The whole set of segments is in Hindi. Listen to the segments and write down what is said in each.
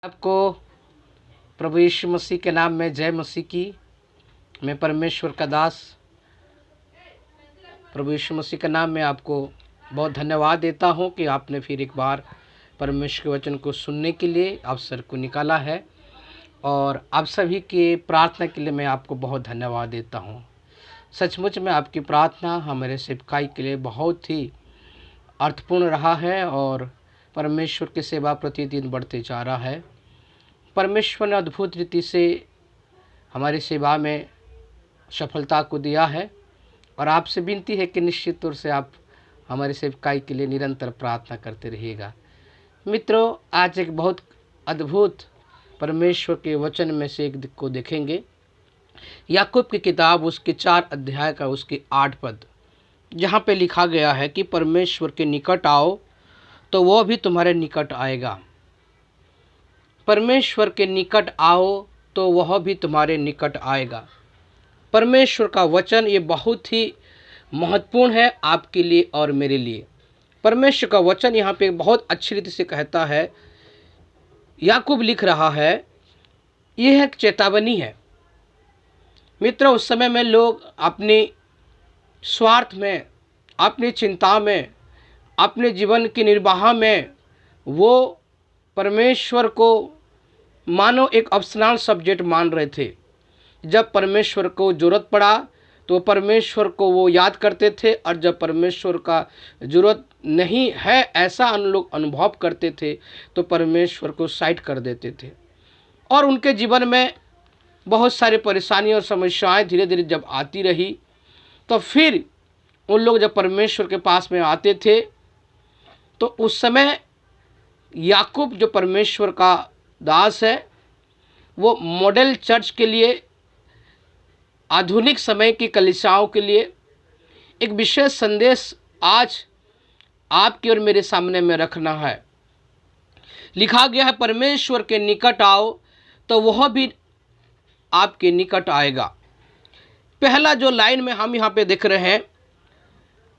आपको प्रभु यीशु मसीह के नाम में जय मसीह की। मैं परमेश्वर का दास प्रभु यीशु मसीह के नाम में आपको बहुत धन्यवाद देता हूं कि आपने फिर एक बार परमेश्वर के वचन को सुनने के लिए अवसर को निकाला है, और आप सभी के प्रार्थना के लिए मैं आपको बहुत धन्यवाद देता हूं। सचमुच में आपकी प्रार्थना हमारे सेवकाई के लिए बहुत ही अर्थपूर्ण रहा है और परमेश्वर की सेवा प्रतिदिन बढ़ते जा रहा है। परमेश्वर ने अद्भुत रीति से हमारी सेवा में सफलता को दिया है, और आपसे विनती है कि निश्चित तौर से आप हमारे सेवकाई के लिए निरंतर प्रार्थना करते रहिएगा। मित्रों, आज एक बहुत अद्भुत परमेश्वर के वचन में से एक को देखेंगे। याकूब की किताब उसके 4 अध्याय का उसके 8 पद, जहाँ पे लिखा गया है कि परमेश्वर के निकट आओ तो वह भी तुम्हारे निकट आएगा। परमेश्वर के निकट आओ तो वह भी तुम्हारे निकट आएगा। परमेश्वर का वचन ये बहुत ही महत्वपूर्ण है आपके लिए और मेरे लिए। परमेश्वर का वचन यहाँ पे बहुत अच्छी रीति से कहता है। याकूब लिख रहा है, यह एक चेतावनी है। मित्रों, उस समय में लोग अपने स्वार्थ में, अपनी चिंता में, अपने जीवन के निर्वाह में वो परमेश्वर को मानो एक ऑप्शनल सब्जेक्ट मान रहे थे। जब परमेश्वर को ज़रूरत पड़ा तो परमेश्वर को वो याद करते थे, और जब परमेश्वर का ज़रूरत नहीं है ऐसा लोग अनुभव करते थे तो परमेश्वर को साइड कर देते थे। और उनके जीवन में बहुत सारी परेशानी और समस्याएं धीरे धीरे जब आती रही तो फिर उन लोग जब परमेश्वर के पास में आते थे तो उस समय याकूब जो परमेश्वर का दास है, वो मॉडल चर्च के लिए, आधुनिक समय की कलीसियाओं के लिए एक विशेष संदेश आज आपके और मेरे सामने में रखना है। लिखा गया है, परमेश्वर के निकट आओ तो वह भी आपके निकट आएगा। पहला जो लाइन में हम यहाँ पे देख रहे हैं,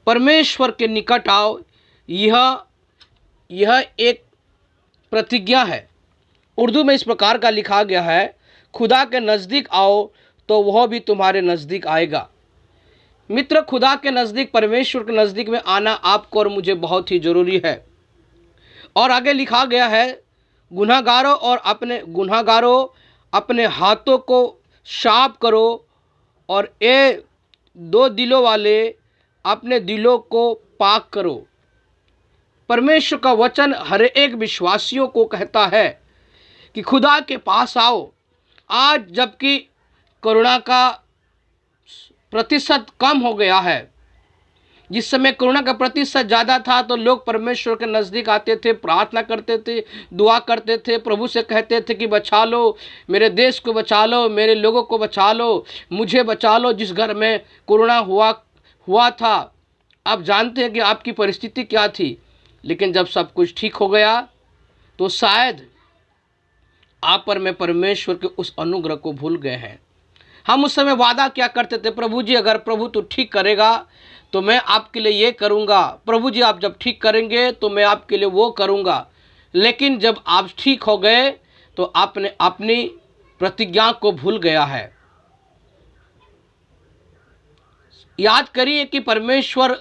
परमेश्वर के निकट आओ, यह एक प्रतिज्ञा है। उर्दू में इस प्रकार का लिखा गया है, खुदा के नज़दीक आओ तो वह भी तुम्हारे नज़दीक आएगा। मित्र, खुदा के नज़दीक, परमेश्वर के नज़दीक में आना आपको और मुझे बहुत ही ज़रूरी है। और आगे लिखा गया है, गुनहगारों अपने हाथों को साफ करो, और ये 2 दिलों वाले अपने दिलों को पाक करो। परमेश्वर का वचन हर एक विश्वासियों को कहता है कि खुदा के पास आओ। आज जबकि कोरोना का प्रतिशत कम हो गया है, जिस समय कोरोना का प्रतिशत ज़्यादा था तो लोग परमेश्वर के नज़दीक आते थे, प्रार्थना करते थे, दुआ करते थे, प्रभु से कहते थे कि बचा लो, मेरे देश को बचा लो, मेरे लोगों को बचा लो, मुझे बचा लो जिस घर में कोरोना हुआ था। आप जानते हैं कि आपकी परिस्थिति क्या थी, लेकिन जब सब कुछ ठीक हो गया तो शायद आप पर में परमेश्वर के उस अनुग्रह को भूल गए हैं। हम उस समय वादा क्या करते थे, प्रभु जी अगर प्रभु तो ठीक करेगा तो मैं आपके लिए ये करूँगा, प्रभु जी आप जब ठीक करेंगे तो मैं आपके लिए वो करूँगा। लेकिन जब आप ठीक हो गए तो आपने अपनी प्रतिज्ञा को भूल गया है। याद करिए कि परमेश्वर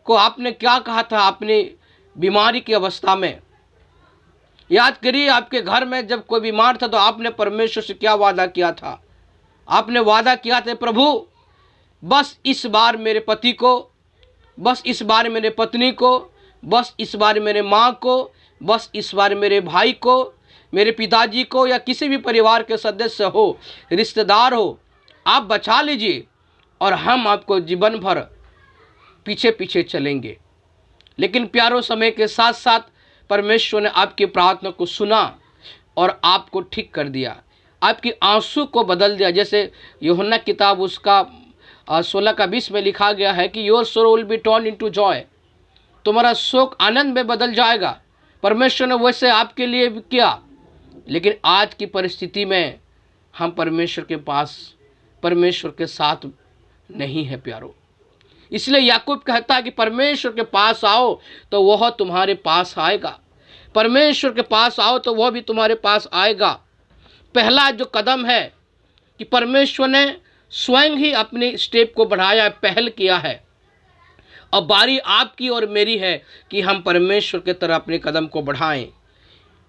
को आपने क्या कहा था अपनी बीमारी की अवस्था में। याद करिए, आपके घर में जब कोई बीमार था तो आपने परमेश्वर से क्या वादा किया था। आपने वादा किया था, प्रभु बस इस बार मेरे पति को, बस इस बार मेरे पत्नी को, बस इस बार मेरे माँ को, बस इस बार मेरे भाई को, मेरे पिताजी को, या किसी भी परिवार के सदस्य हो, रिश्तेदार हो, आप बचा लीजिए और हम आपको जीवन भर पीछे पीछे चलेंगे। लेकिन प्यारो, समय के साथ साथ परमेश्वर ने आपकी प्रार्थना को सुना और आपको ठीक कर दिया, आपकी आंसू को बदल दिया। जैसे यूहन्ना किताब उसका 16 का 20 में लिखा गया है कि योर सोरो will be turn into Joy, तुम्हारा शोक आनंद में बदल जाएगा। परमेश्वर ने वैसे आपके लिए भी किया। लेकिन आज की परिस्थिति में हम परमेश्वर के पास, परमेश्वर के साथ नहीं है प्यारो। इसलिए याकूब कहता है कि परमेश्वर के पास आओ तो वह तुम्हारे पास आएगा। परमेश्वर के पास आओ तो वह भी तुम्हारे पास आएगा। पहला जो कदम है कि परमेश्वर ने स्वयं ही अपनी स्टेप को बढ़ाया, पहल किया है। अब बारी आपकी और मेरी है कि हम परमेश्वर की तरह अपने कदम को बढ़ाएं।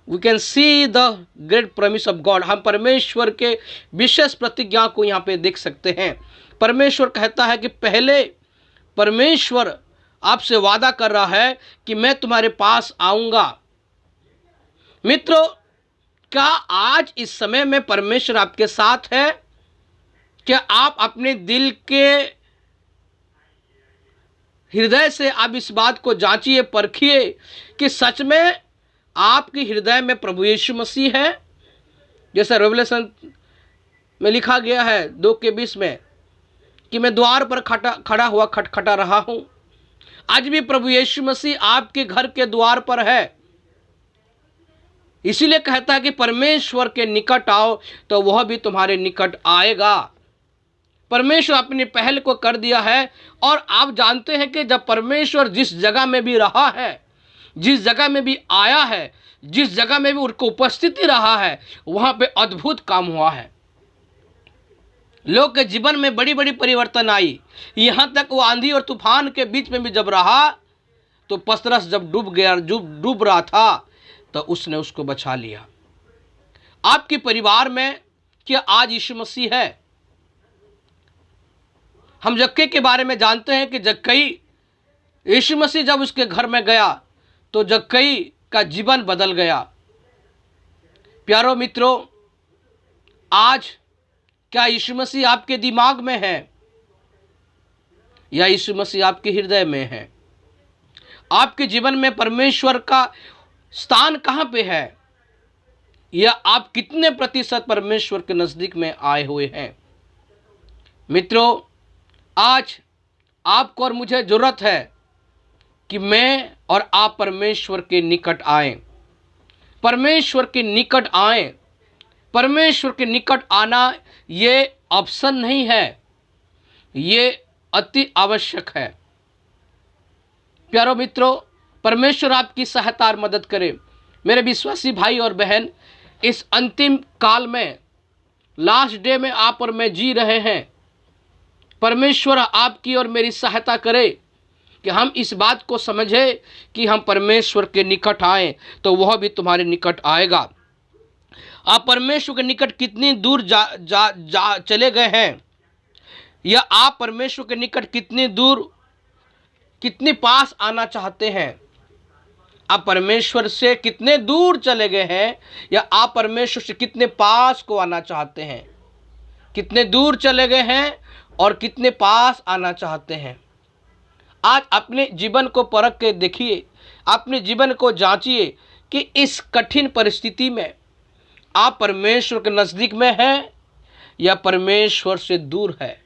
We can see the great promise of God. हम परमेश्वर के विशेष प्रतिज्ञा को यहाँ पे देख सकते हैं। परमेश्वर कहता है कि पहले परमेश्वर आपसे वादा कर रहा है कि मैं तुम्हारे पास आऊँगा। मित्रों, क्या आज इस समय में परमेश्वर आपके साथ है? क्या आप अपने दिल के हृदय से आप इस बात को जांचिए, परखिए कि सच में आपके हृदय में प्रभु यीशु मसीह है? जैसा रेवलेशन में लिखा गया है 2:20 में कि मैं द्वार पर खड़ा हुआ खटखटा रहा हूं। आज भी प्रभु यीशु मसीह आपके घर के द्वार पर है। इसीलिए कहता है कि परमेश्वर के निकट आओ तो वह भी तुम्हारे निकट आएगा। परमेश्वर अपनी पहल को कर दिया है। और आप जानते हैं कि जब परमेश्वर जिस जगह में भी रहा है, जिस जगह में भी आया है, जिस जगह में भी उनकी उपस्थिति रहा है, वहां पे अद्भुत काम हुआ है। लोग के जीवन में बड़ी बड़ी परिवर्तन आई। यहां तक वो आंधी और तूफान के बीच में भी जब रहा तो पतरस जब डूब रहा था तो उसने उसको बचा लिया। आपके परिवार में क्या आज यीशु मसीह है? हम जक्कई के बारे में जानते हैं कि जक्कई, यीशु मसीह जब उसके घर में गया तो जक्कई का जीवन बदल गया। प्यारो मित्रों, आज क्या यीशु मसीह आपके दिमाग में है या यीशु मसीह आपके हृदय में है? आपके जीवन में परमेश्वर का स्थान कहां पे है? या आप कितने प्रतिशत परमेश्वर के नजदीक में आए हुए हैं? मित्रों, आज आपको और मुझे जरूरत है कि मैं और आप परमेश्वर के निकट आएं। परमेश्वर के निकट आएं। परमेश्वर के निकट आना ये ऑप्शन नहीं है, ये अति आवश्यक है। प्यारो मित्रों, परमेश्वर आपकी सहायता और मदद करे। मेरे विश्वासी भाई और बहन, इस अंतिम काल में, लास्ट डे में आप और मैं जी रहे हैं। परमेश्वर आपकी और मेरी सहायता करे कि हम इस बात को समझें कि हम परमेश्वर के निकट आएं तो वह भी तुम्हारे निकट आएगा। आप परमेश्वर के निकट कितनी दूर चले गए हैं, या आप परमेश्वर के निकट कितने पास आना चाहते हैं? आप परमेश्वर से कितने दूर चले गए हैं, या आप परमेश्वर से कितने पास को आना चाहते हैं? कितने दूर चले गए हैं और कितने पास आना चाहते हैं? आज अपने जीवन को परख के देखिए, अपने जीवन को जांचिए कि इस कठिन परिस्थिति में आप परमेश्वर के नज़दीक में हैं या परमेश्वर से दूर है।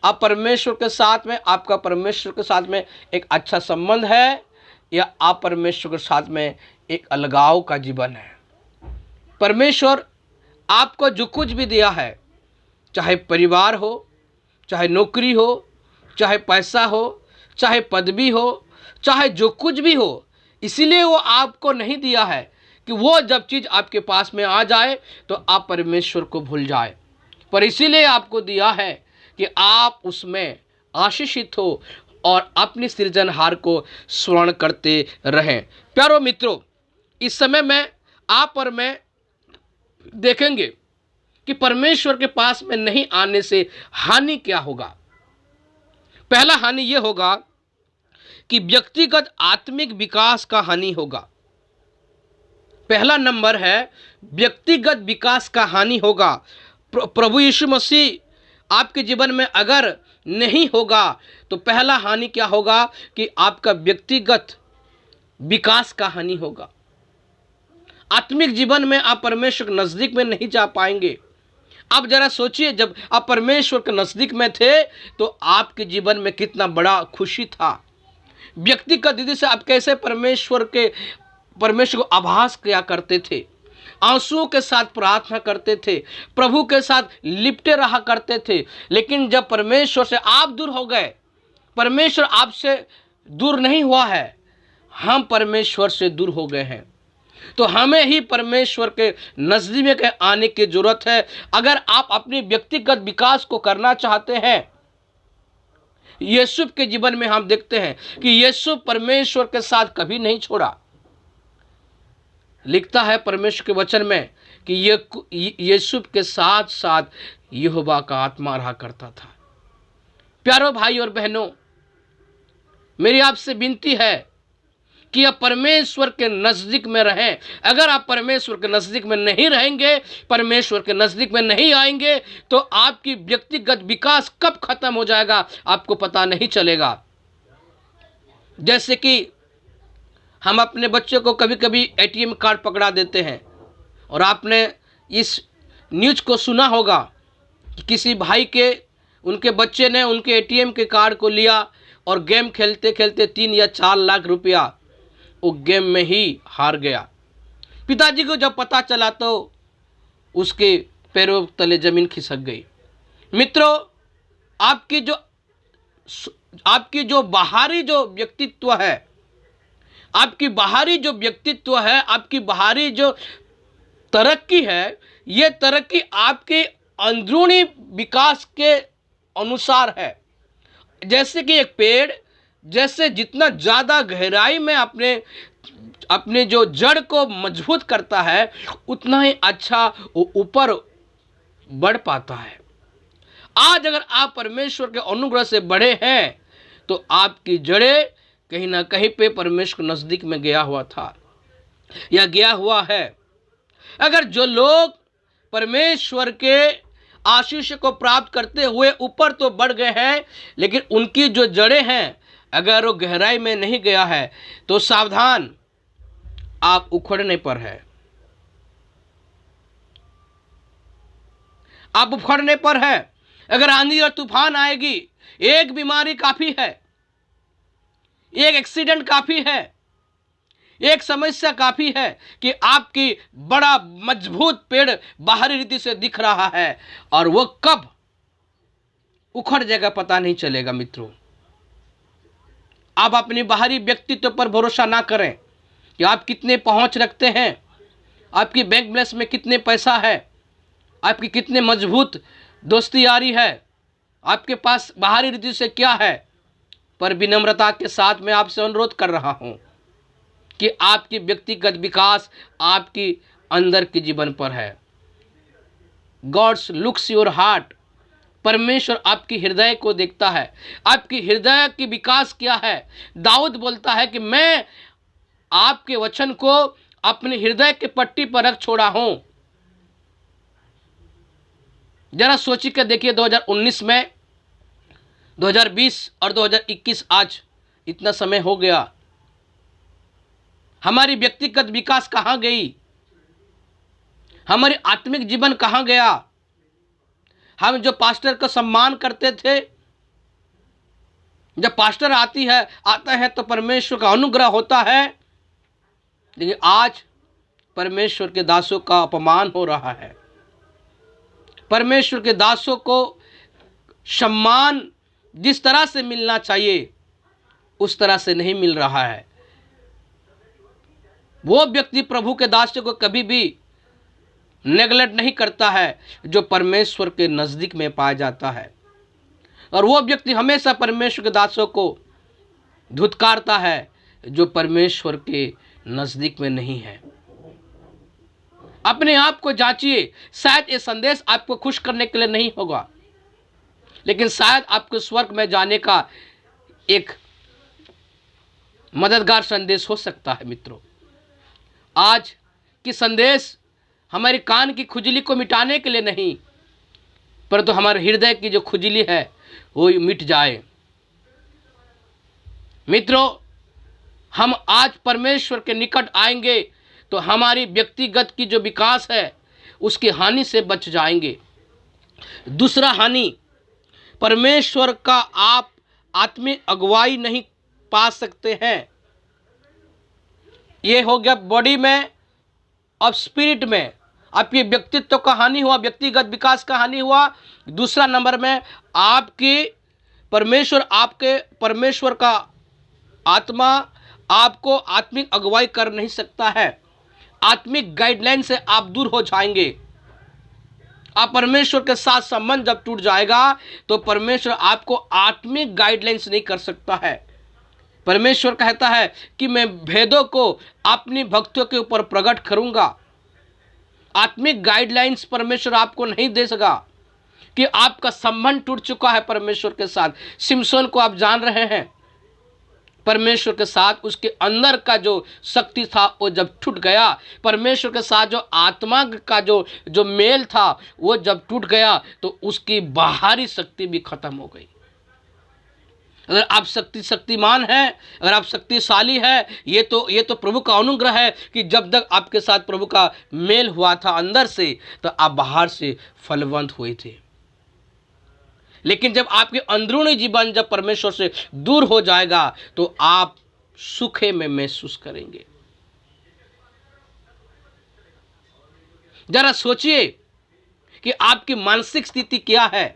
आप परमेश्वर के साथ में, आपका परमेश्वर के साथ में एक अच्छा संबंध है, या आप परमेश्वर के साथ में एक अलगाव का जीवन है। परमेश्वर आपको जो कुछ भी दिया है, चाहे परिवार हो, चाहे नौकरी हो, चाहे पैसा हो, चाहे पदवी हो, चाहे जो कुछ भी हो, इसीलिए वो आपको नहीं दिया है कि वो जब चीज़ आपके पास में आ जाए तो आप परमेश्वर को भूल जाए, पर इसीलिए आपको दिया है कि आप उसमें आशीषित हो और अपनी सृजनहार को स्मरण करते रहें। प्यारो मित्रों, इस समय में आप और मैं देखेंगे कि परमेश्वर के पास में नहीं आने से हानि क्या होगा। पहला हानि यह होगा कि व्यक्तिगत आत्मिक विकास का हानि होगा। पहला नंबर है व्यक्तिगत विकास का हानि होगा। प्रभु यीशु मसीह आपके जीवन में अगर नहीं होगा तो पहला हानि क्या होगा कि आपका व्यक्तिगत विकास का हानि होगा। आत्मिक जीवन में आप परमेश्वर के नजदीक में नहीं जा पाएंगे। आप जरा सोचिए, जब आप परमेश्वर के नजदीक में थे तो आपके जीवन में कितना बड़ा खुशी था। व्यक्तिगत दीदी से आप कैसे परमेश्वर को आभास किया करते थे, आंसुओं के साथ प्रार्थना करते थे, प्रभु के साथ लिपटे रहा करते थे। लेकिन जब परमेश्वर से आप दूर हो गए, परमेश्वर आपसे दूर नहीं हुआ है, हम परमेश्वर से दूर हो गए हैं। तो हमें ही परमेश्वर के नज़दीक में आने की जरूरत है। अगर आप अपने व्यक्तिगत विकास को करना चाहते हैं, यीशु के जीवन में हम देखते हैं कि यीशु परमेश्वर के साथ कभी नहीं छोड़ा। लिखता है परमेश्वर के वचन में कि यीशु के साथ साथ यहोवा का आत्मा रहा करता था। प्यारो भाई और बहनों, मेरी आपसे विनती है कि आप परमेश्वर के नज़दीक में रहें। अगर आप परमेश्वर के नज़दीक में नहीं रहेंगे, परमेश्वर के नज़दीक में नहीं आएंगे, तो आपकी व्यक्तिगत विकास कब खत्म हो जाएगा आपको पता नहीं चलेगा। जैसे कि हम अपने बच्चों को कभी कभी एटीएम कार्ड पकड़ा देते हैं, और आपने इस न्यूज़ को सुना होगा कि किसी भाई के उनके बच्चे ने उनके एटीएम के कार्ड को लिया और गेम खेलते खेलते 3 या 4 लाख रुपया वो गेम में ही हार गया। पिताजी को जब पता चला तो उसके पैरों तले जमीन खिसक गई। मित्रों, आपकी जो बाहरी जो व्यक्तित्व है, आपकी बाहरी जो व्यक्तित्व है, आपकी बाहरी जो तरक्की है, ये तरक्की आपके अंदरूनी विकास के अनुसार है। जैसे कि एक पेड़ जैसे जितना ज़्यादा गहराई में अपने जो जड़ को मजबूत करता है, उतना ही अच्छा वो ऊपर बढ़ पाता है। आज अगर आप परमेश्वर के अनुग्रह से बढ़े हैं, तो आपकी जड़ें कहीं ना कहीं पे परमेश्वर के नज़दीक में गया हुआ था या गया हुआ है। अगर जो लोग परमेश्वर के आशीष को प्राप्त करते हुए ऊपर तो बढ़ गए हैं, लेकिन उनकी जो जड़ें हैं, अगर वो गहराई में नहीं गया है, तो सावधान, आप उखड़ने पर है। आप उखड़ने पर है। अगर आंधी और तूफान आएगी, एक बीमारी काफी है, एक एक्सीडेंट काफी है, एक समस्या काफी है कि आपकी बड़ा मजबूत पेड़ बाहरी रीति से दिख रहा है और वो कब उखड़ जाएगा पता नहीं चलेगा। मित्रों, आप अपनी बाहरी व्यक्तित्व पर भरोसा ना करें कि आप कितने पहुंच रखते हैं, आपकी बैंक बैलेंस में कितने पैसा है, आपकी कितने मजबूत दोस्ती यारी है, आपके पास बाहरी रीति से क्या है। पर विनम्रता के साथ मैं आपसे अनुरोध कर रहा हूं कि आपकी व्यक्तिगत विकास आपकी अंदर के जीवन पर है। God's looks your heart. परमेश्वर आपकी हृदय को देखता है, आपकी हृदय की विकास क्या है। दाऊद बोलता है कि मैं आपके वचन को अपने हृदय के पट्टी पर रख छोड़ा हूं। जरा सोची के देखिए, 2019 में 2020 और 2021, आज इतना समय हो गया, हमारी व्यक्तिगत विकास कहां गई, हमारी आत्मिक जीवन कहां गया। हम जो पास्टर का सम्मान करते थे, जब पास्टर आता है तो परमेश्वर का अनुग्रह होता है, लेकिन आज परमेश्वर के दासों का अपमान हो रहा है। परमेश्वर के दासों को सम्मान जिस तरह से मिलना चाहिए उस तरह से नहीं मिल रहा है। वो व्यक्ति प्रभु के दासों को कभी भी नेगलेक्ट नहीं करता है जो परमेश्वर के नज़दीक में पाया जाता है, और वो व्यक्ति हमेशा परमेश्वर के दासों को धुतकारता है जो परमेश्वर के नज़दीक में नहीं है। अपने आप को जांचिए। शायद ये संदेश आपको खुश करने के लिए नहीं होगा, लेकिन शायद आपको स्वर्ग में जाने का एक मददगार संदेश हो सकता है। मित्रों, आज की संदेश हमारे कान की खुजली को मिटाने के लिए नहीं, परंतु हमारे हृदय की जो खुजली है वो मिट जाए। मित्रों, हम आज परमेश्वर के निकट आएंगे तो हमारी व्यक्तिगत की जो विकास है उसकी हानि से बच जाएंगे। दूसरा हानि, परमेश्वर का आप आत्मिक अगुवाई नहीं पा सकते हैं। ये हो गया बॉडी में और स्पिरिट में आपके व्यक्तित्व का हानि हुआ, व्यक्तिगत विकास का हानि हुआ। दूसरा नंबर में आपके परमेश्वर का आत्मा आपको आत्मिक अगुवाई कर नहीं सकता है। आत्मिक गाइडलाइन से आप दूर हो जाएंगे। आप परमेश्वर के साथ संबंध जब टूट जाएगा तो परमेश्वर आपको आत्मिक गाइडलाइंस नहीं कर सकता है। परमेश्वर कहता है कि मैं भेदों को अपनी भक्तों के ऊपर प्रकट करूंगा। आत्मिक गाइडलाइंस परमेश्वर आपको नहीं दे सका कि आपका संबंध टूट चुका है परमेश्वर के साथ। सिमसोन को आप जान रहे हैं, परमेश्वर के साथ उसके अंदर का जो शक्ति था वो जब टूट गया, परमेश्वर के साथ जो आत्मा का जो मेल था वो जब टूट गया तो उसकी बाहरी शक्ति भी खत्म हो गई। अगर आप शक्तिमान हैं, अगर आप शक्तिशाली है, ये तो प्रभु का अनुग्रह है कि जब तक आपके साथ प्रभु का मेल हुआ था अंदर से तो आप बाहर से फलवंत हुए थे। लेकिन जब आपके अंदरूनी जीवन जब परमेश्वर से दूर हो जाएगा तो आप सूखे में महसूस करेंगे। जरा सोचिए कि आपकी मानसिक स्थिति क्या है,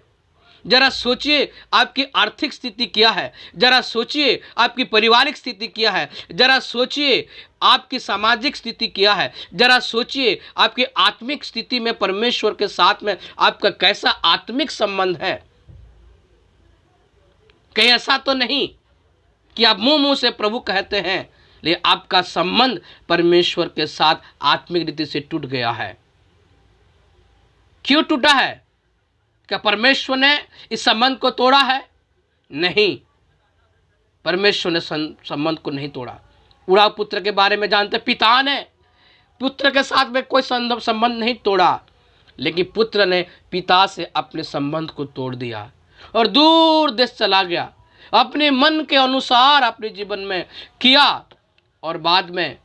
जरा सोचिए आपकी आर्थिक स्थिति क्या है, जरा सोचिए आपकी पारिवारिक स्थिति क्या है, जरा सोचिए आपकी सामाजिक स्थिति क्या है, जरा सोचिए आपकी आत्मिक स्थिति में परमेश्वर के साथ में आपका कैसा आत्मिक संबंध है। कहीं ऐसा तो नहीं कि आप मुंह से प्रभु कहते हैं लेकिन आपका संबंध परमेश्वर के साथ आत्मिक रीति से टूट गया है। क्यों टूटा है? क्या परमेश्वर ने इस संबंध को तोड़ा है? नहीं, परमेश्वर ने संबंध को नहीं तोड़ा। उड़ा पुत्र के बारे में जानते, पिता ने पुत्र के साथ में कोई संबंध नहीं तोड़ा, लेकिन पुत्र ने पिता से अपने संबंध को तोड़ दिया और दूर देश चला गया, अपने मन के अनुसार अपने जीवन में किया और बाद में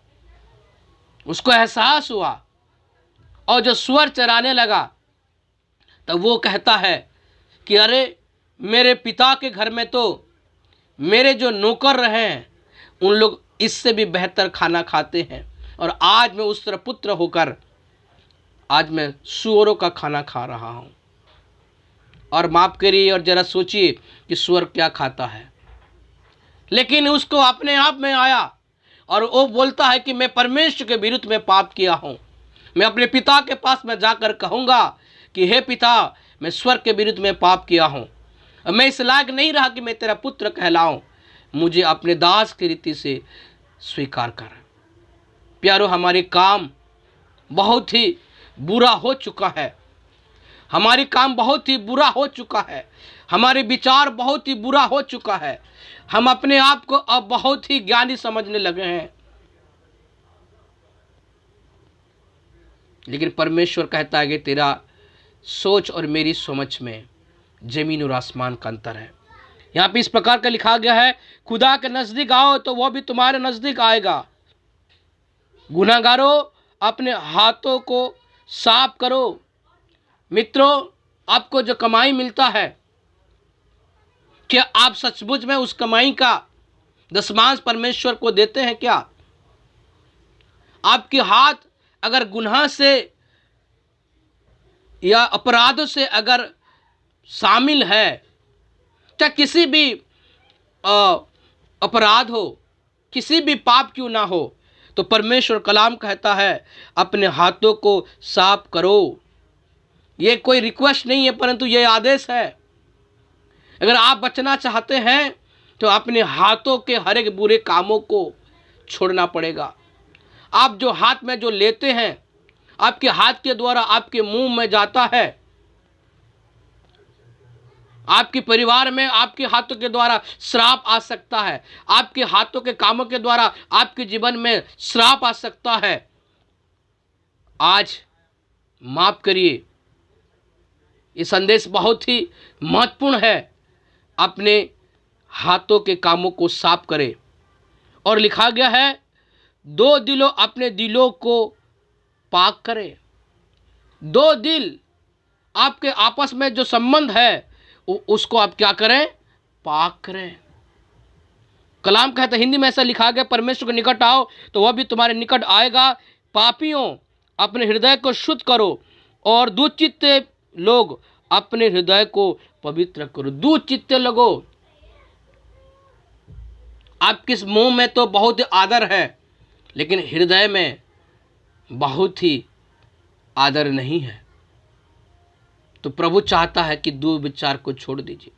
उसको एहसास हुआ और जो सुअर चराने लगा तब वो कहता है कि अरे मेरे पिता के घर में तो मेरे जो नौकर रहे हैं उन लोग इससे भी बेहतर खाना खाते हैं और आज मैं उस तरह पुत्र होकर आज मैं सुअरों का खाना खा रहा हूँ। और माफ करिए और जरा सोचिए कि सुअर क्या खाता है। लेकिन उसको अपने आप में आया और वो बोलता है कि मैं परमेश्वर के विरुद्ध में पाप किया हूँ। मैं अपने पिता के पास में जाकर कहूँगा कि हे पिता, मैं स्वर्ग के विरुद्ध में पाप किया हूँ, मैं इस लायक नहीं रहा कि मैं तेरा पुत्र कहलाऊं, मुझे अपने दास की रीति से स्वीकार कर। प्यारो, हमारे काम बहुत ही बुरा हो चुका है, हमारी काम बहुत ही बुरा हो चुका है, हमारे विचार बहुत ही बुरा हो चुका है, हम अपने आप को अब बहुत ही ज्ञानी समझने लगे हैं। लेकिन परमेश्वर कहता है कि तेरा सोच और मेरी समझ में जमीन और आसमान का अंतर है। यहाँ पे इस प्रकार का लिखा गया है, खुदा के नजदीक आओ तो वह भी तुम्हारे नजदीक आएगा। गुनाहगारों, अपने हाथों को साफ करो। मित्रों, आपको जो कमाई मिलता है, क्या आप सचमुच में उस कमाई का दशमांश परमेश्वर को देते हैं क्या? आपके हाथ अगर गुनाह से या अपराधों से अगर शामिल है, चाहे किसी भी अपराध हो, किसी भी पाप क्यों ना हो, तो परमेश्वर कलाम कहता है अपने हाथों को साफ करो। ये कोई रिक्वेस्ट नहीं है परंतु ये आदेश है। अगर आप बचना चाहते हैं तो अपने हाथों के हर एक बुरे कामों को छोड़ना पड़ेगा। आप जो हाथ में जो लेते हैं, आपके हाथ के द्वारा आपके मुंह में जाता है, आपके परिवार में आपके हाथों के द्वारा श्राप आ सकता है, आपके हाथों के कामों के द्वारा आपके जीवन में श्राप आ सकता है। आज माफ करिए, ये संदेश बहुत ही महत्वपूर्ण है। अपने हाथों के कामों को साफ करें। और लिखा गया है, दो दिलों अपने दिलों को पाक करें। दो दिल, आपके आपस में जो संबंध है उसको आप क्या करें? पाक करें। कलाम कहता है, हिंदी में ऐसा लिखा गया, परमेश्वर के निकट आओ तो वह भी तुम्हारे निकट आएगा। पापियों, अपने हृदय को शुद्ध करो और दुचित्ते लोग अपने हृदय को पवित्र करो। दुचित्ते लोगों, आपके मुंह में तो बहुत आदर है लेकिन हृदय में बहुत ही आदर नहीं है। तो प्रभु चाहता है कि दुर्विचार को छोड़ दीजिए।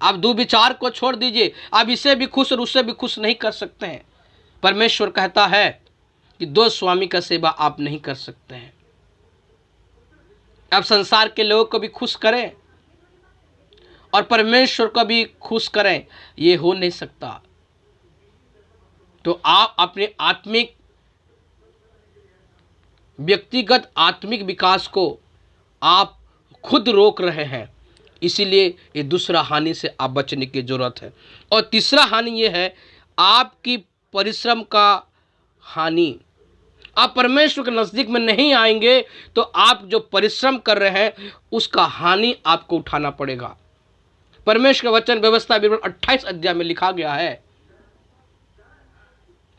आप दुर्विचार को छोड़ दीजिए। आप इसे भी खुश और उससे भी खुश नहीं कर सकते हैं। परमेश्वर कहता है कि दो स्वामी का सेवा आप नहीं कर सकते हैं। आप संसार के लोगों को भी खुश करें और परमेश्वर को भी खुश करें, ये हो नहीं सकता। तो आप अपने आत्मिक व्यक्तिगत आत्मिक विकास को आप खुद रोक रहे हैं। इसीलिए ये दूसरा हानि से आप बचने की जरूरत है। और तीसरा हानि ये है आपकी परिश्रम का हानि। आप परमेश्वर के नज़दीक में नहीं आएंगे तो आप जो परिश्रम कर रहे हैं उसका हानि आपको उठाना पड़ेगा। परमेश्वर का वचन व्यवस्था विवरण 28 अध्याय में लिखा गया है।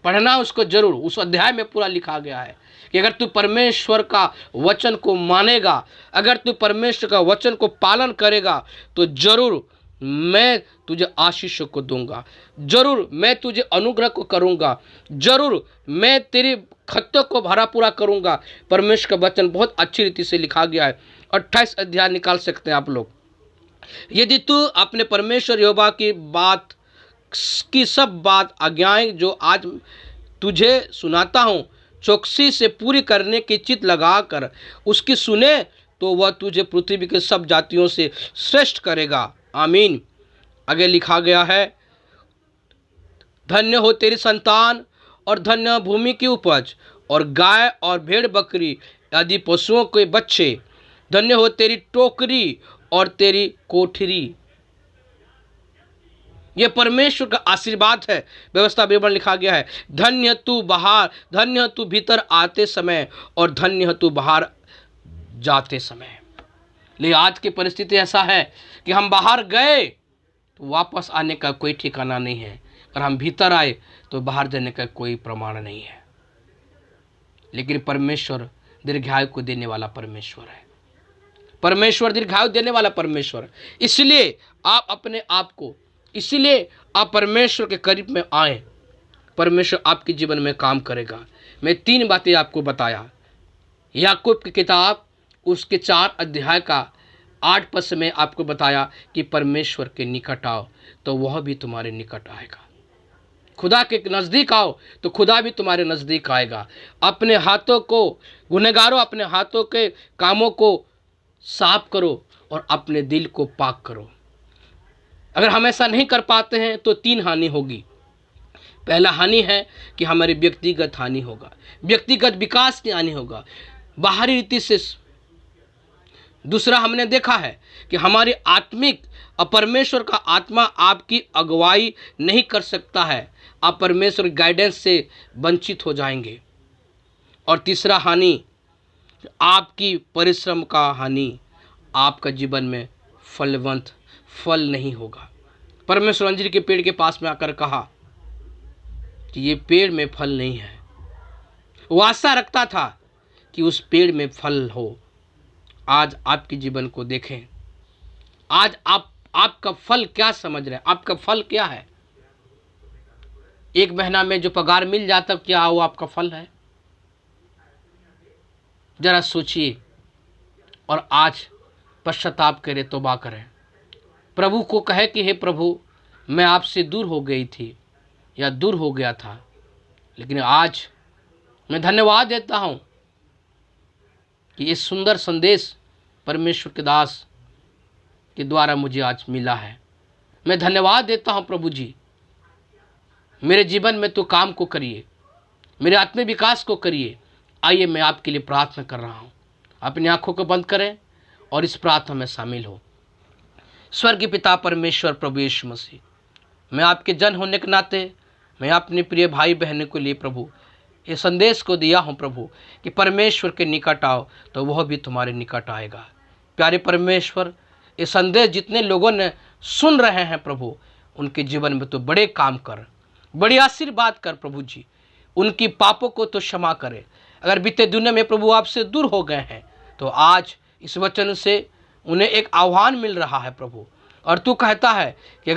पढ़ना उसको जरूर, उस अध्याय में पूरा लिखा गया है कि अगर तू परमेश्वर का वचन को मानेगा, अगर तू परमेश्वर का वचन को पालन करेगा तो जरूर मैं तुझे आशीषों को दूंगा, जरूर मैं तुझे अनुग्रह को करूंगा, जरूर मैं तेरी खत्तों को भरा पूरा करूंगा। परमेश्वर का वचन बहुत अच्छी रीति से लिखा गया है। 28 अध्याय निकाल सकते हैं आप लोग। यदि तू अपने परमेश्वर यहोवा की सब बात आज्ञाएं जो आज तुझे सुनाता हूं चौकसी से पूरी करने की चित लगाकर उसकी सुने तो वह तुझे पृथ्वी के सब जातियों से श्रेष्ठ करेगा। आमीन। आगे लिखा गया है, धन्य हो तेरी संतान और धन्य भूमि की उपज और गाय और भेड़ बकरी आदि पशुओं के बच्चे। धन्य हो तेरी टोकरी और तेरी कोठरी। यह परमेश्वर का आशीर्वाद है। व्यवस्था विवरण लिखा गया है, धन्य तू बाहर, धन्य तू भीतर आते समय और धन्य तू बाहर जाते समय। लेकिन आज की परिस्थिति ऐसा है कि हम बाहर गए तो वापस आने का कोई ठिकाना नहीं है, और हम भीतर आए तो बाहर जाने का कोई प्रमाण नहीं है। लेकिन परमेश्वर दीर्घायु को देने वाला परमेश्वर है। परमेश्वर दीर्घायु देने वाला परमेश्वर है। इसलिए आप अपने आप को, इसीलिए आप परमेश्वर के करीब में आए, परमेश्वर आपके जीवन में काम करेगा। मैं 3 बातें आपको बताया। याकूब की किताब उसके 4 अध्याय का 8 पद में आपको बताया कि परमेश्वर के निकट आओ तो वह भी तुम्हारे निकट आएगा। खुदा के नज़दीक आओ तो खुदा भी तुम्हारे नज़दीक आएगा। अपने हाथों को, गुनहगारों, अपने हाथों के कामों को साफ करो और अपने दिल को पाक करो। अगर हम ऐसा नहीं कर पाते हैं तो 3 हानि होगी। पहला हानि है कि हमारी व्यक्तिगत हानि होगा, व्यक्तिगत विकास की हानि होगा, बाहरी रीति से। दूसरा हमने देखा है कि हमारी आत्मिक परमेश्वर का आत्मा आपकी अगुवाई नहीं कर सकता है, आप परमेश्वर गाइडेंस से वंचित हो जाएंगे। और तीसरा हानि आपकी परिश्रम का हानि, आपका जीवन में फलवंत फल नहीं होगा। परमेश्वर अंजीर के पेड़ के पास में आकर कहा कि ये पेड़ में फल नहीं है। वो आशा रखता था कि उस पेड़ में फल हो। आज आपके जीवन को देखें, आज आपका फल क्या समझ रहे हैं? आपका फल क्या है? 1 महीना में जो पगार मिल जाता, क्या वो आपका फल है? जरा सोचिए और आज पश्चाताप करें, तौबा करें, प्रभु को कहे कि हे प्रभु, मैं आपसे दूर हो गई थी या दूर हो गया था, लेकिन आज मैं धन्यवाद देता हूँ कि ये सुंदर संदेश परमेश्वर के दास के द्वारा मुझे आज मिला है। मैं धन्यवाद देता हूँ प्रभु जी, मेरे जीवन में तो काम को करिए, मेरे आत्मिक विकास को करिए। आइए मैं आपके लिए प्रार्थना कर रहा हूँ। अपनी आंखों को बंद करें और इस प्रार्थना में शामिल हो। स्वर्गीय पिता परमेश्वर प्रभु यीशु मसीह, मैं आपके जन होने के नाते मैं अपने प्रिय भाई बहनों के लिए प्रभु ये संदेश को दिया हूँ प्रभु कि परमेश्वर के निकट आओ तो वह भी तुम्हारे निकट आएगा। प्यारे परमेश्वर, ये संदेश जितने लोगों ने सुन रहे हैं प्रभु, उनके जीवन में तो बड़े काम कर, बड़ी आशीर्वाद कर प्रभु जी। उनकी पापों को तो क्षमा करे। अगर बीते दुनिया में प्रभु आपसे दूर हो गए हैं तो आज इस वचन से उन्हें एक आह्वान मिल रहा है प्रभु। और तू कहता है कि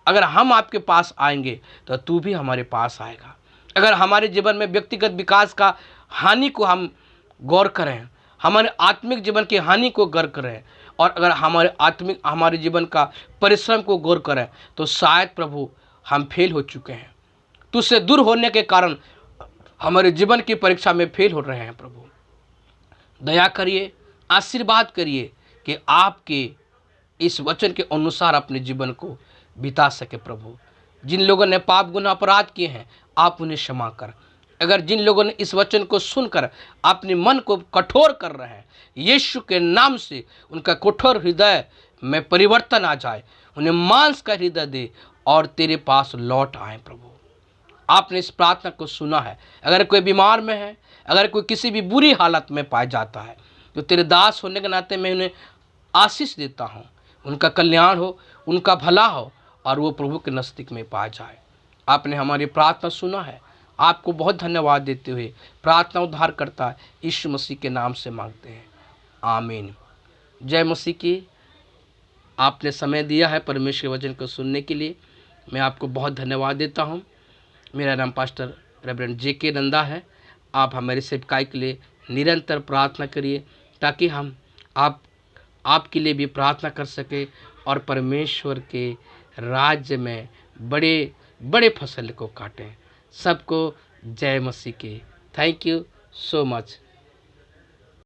अगर हम आपके पास आएंगे तो तू भी हमारे पास आएगा। अगर हमारे जीवन में व्यक्तिगत विकास का हानि को हम गौर करें, हमारे आत्मिक जीवन की हानि को गौर करें, और अगर हमारे जीवन का परिश्रम को गौर करें तो शायद प्रभु हम फेल हो चुके हैं। तुझसे दूर होने के कारण हमारे जीवन की परीक्षा में फेल हो रहे हैं। प्रभु दया करिए, आशीर्वाद करिए कि आपके इस वचन के अनुसार अपने जीवन को बिता सके। प्रभु जिन लोगों ने पाप गुनाह अपराध किए हैं आप उन्हें क्षमा कर। अगर जिन लोगों ने इस वचन को सुनकर अपने मन को कठोर कर रहे हैं, यीशु के नाम से उनका कठोर हृदय में परिवर्तन आ जाए, उन्हें मांस का हृदय दे और तेरे पास लौट आए। प्रभु आपने इस प्रार्थना को सुना है। अगर कोई बीमार में है, अगर कोई किसी भी बुरी हालत में पाया जाता है, तो तेरे दास होने के नाते मैं उन्हें आशीष देता हूँ, उनका कल्याण हो, उनका भला हो और वो प्रभु के नज़दीक में पा जाए। आपने हमारी प्रार्थना सुना है, आपको बहुत धन्यवाद देते हुए प्रार्थना उद्धार करता है यीशु मसीह के नाम से मांगते हैं, आमीन। जय मसीह की। आपने समय दिया है परमेश्वर के वचन को सुनने के लिए, मैं आपको बहुत धन्यवाद देता हूँ। मेरा नाम पास्टर रेवरेंड जे.के. नंदा है। आप हमारे सेवकाई के लिए निरंतर प्रार्थना करिए ताकि हम आपके लिए भी प्रार्थना कर सके और परमेश्वर के राज्य में बड़े बड़े फसल को काटें। सबको जय मसीह की। Thank you so much.